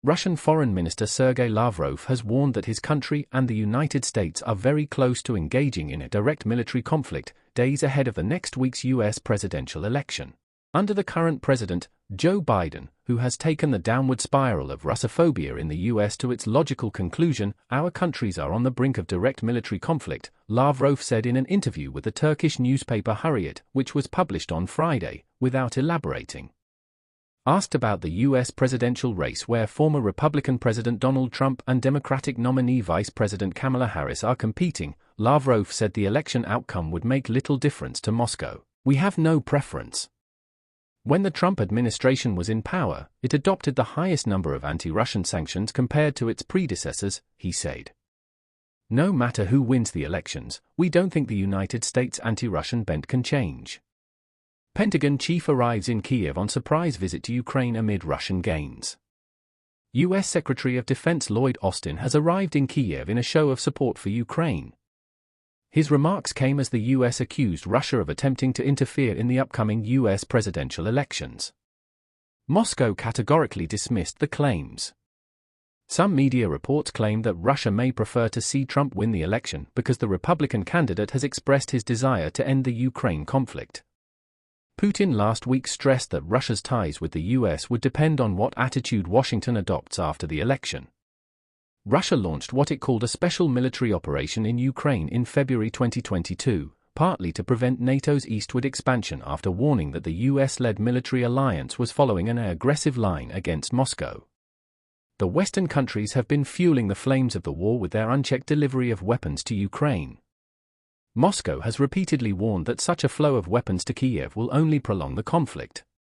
Russian Foreign Minister Sergei Lavrov has warned that his country and the United States are very close to engaging in a direct military conflict, days ahead of the next week's U.S. presidential election. Under the current president, Joe Biden, who has taken the downward spiral of Russophobia in the U.S. to its logical conclusion, our countries are on the brink of direct military conflict, Lavrov said in an interview with the Turkish newspaper Hurriyet, which was published on Friday, without elaborating. Asked about the U.S. presidential race where former Republican President Donald Trump and Democratic nominee Vice President Kamala Harris are competing, Lavrov said the election outcome would make little difference to Moscow. "We have no preference." When the Trump administration was in power, it adopted the highest number of anti-Russian sanctions compared to its predecessors, he said. "No matter who wins the elections, we don't think the United States' anti-Russian bent can change." Pentagon chief arrives in Kiev on surprise visit to Ukraine amid Russian gains. U.S. Secretary of Defense Lloyd Austin has arrived in Kiev in a show of support for Ukraine. His remarks came as the U.S. accused Russia of attempting to interfere in the upcoming U.S. presidential elections. Moscow categorically dismissed the claims. Some media reports claim that Russia may prefer to see Trump win the election because the Republican candidate has expressed his desire to end the Ukraine conflict. Putin last week stressed that Russia's ties with the U.S. would depend on what attitude Washington adopts after the election. Russia launched what it called a special military operation in Ukraine in February 2022, partly to prevent NATO's eastward expansion after warning that the US-led military alliance was following an aggressive line against Moscow. The Western countries have been fueling the flames of the war with their unchecked delivery of weapons to Ukraine. Moscow has repeatedly warned that such a flow of weapons to Kiev will only prolong the conflict.